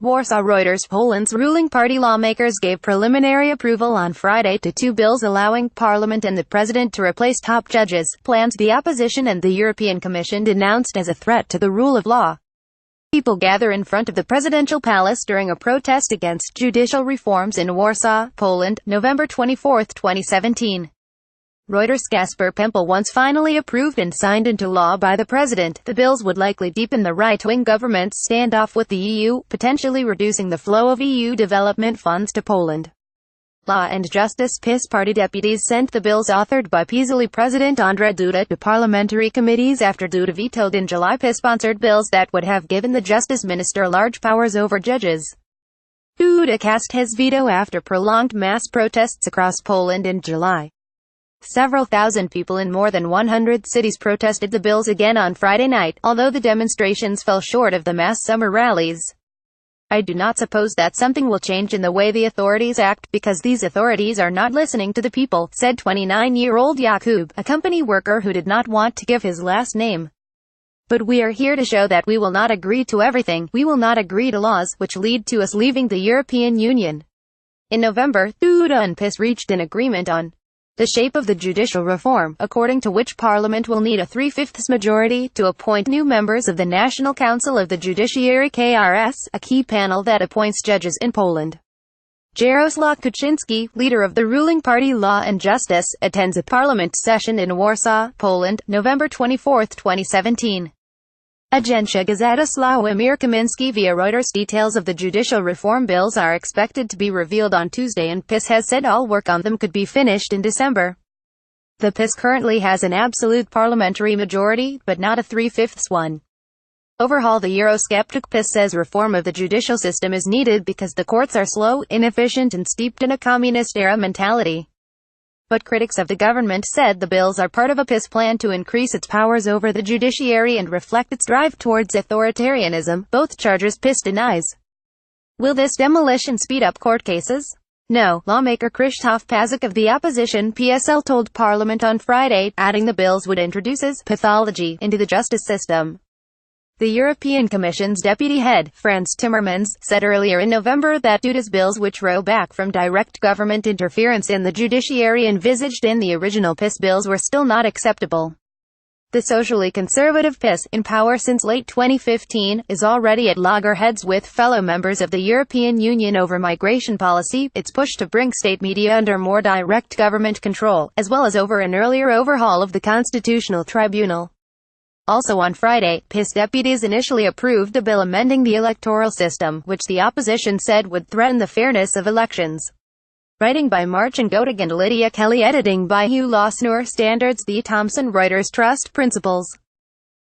WARSAW Reuters Poland's ruling party lawmakers gave preliminary approval on Friday to two bills allowing Parliament and the President to replace top judges, plans the opposition and the European Commission denounced as a threat to the rule of law. People gather in front of the presidential palace during a protest against judicial reforms in Warsaw, Poland, November 24, 2017. REUTERSKacper Pempel Once finally approved and signed into law by the president. The bills would likely deepen the right-wing government's standoff with the EU, potentially reducing the flow of EU development funds to Poland. Law and Justice PiS party deputies sent the bills authored by PiS President Andrzej Duda to parliamentary committees after Duda vetoed in July PiS-sponsored bills that would have given the justice minister large powers over judges. Duda cast his veto after prolonged mass protests across Poland in July. Several thousand people in more than 100 cities protested the bills again on Friday night, although the demonstrations fell short of the mass summer rallies. I do not suppose that something will change in the way the authorities act, because these authorities are not listening to the people, said 29-year-old Jakub, a company worker who did not want to give his last name. But we are here to show that we will not agree to everything. We will not agree to laws which lead to us leaving the European Union. In November, Duda and PiS reached an agreement on the shape of the judicial reform, according to which Parliament will need a 3/5 majority to appoint new members of the National Council of the Judiciary (KRS), a key panel that appoints judges in Poland. Jarosław Kaczynski, leader of the ruling party Law and Justice, attends a parliament session in Warsaw, Poland, November 24, 2017. Agencja Gazeta Sławomir Kaminski via Reuters. Details of the judicial reform bills are expected to be revealed on Tuesday, and PiS has said all work on them could be finished in December. The PiS currently has an absolute parliamentary majority, but not a 3/5 one. Overhaul. The Eurosceptic PiS says reform of the judicial system is needed because the courts are slow, inefficient and steeped in a communist-era mentality. But critics of the government said the bills are part of a PiS plan to increase its powers over the judiciary and reflect its drive towards authoritarianism, both charges PiS denies. Will this demolition speed up court cases? No, lawmaker Krzysztof Pazak of the opposition PSL told Parliament on Friday, adding the bills would introduce pathology into the justice system. The European Commission's deputy head, Frans Timmermans, said earlier in November that Duda's bills, which row back from direct government interference in the judiciary envisaged in the original PiS bills, were still not acceptable. The socially conservative PiS, in power since late 2015, is already at loggerheads with fellow members of the European Union over migration policy, its push to bring state media under more direct government control, as well as over an earlier overhaul of the Constitutional Tribunal. Also on Friday, PiS deputies initially approved a bill amending the electoral system, which the opposition said would threaten the fairness of elections. Writing by Marcin Gotig and Lydia Kelly, editing by Hugh Lawsner. Standards. The Thomson Reuters Trust Principles.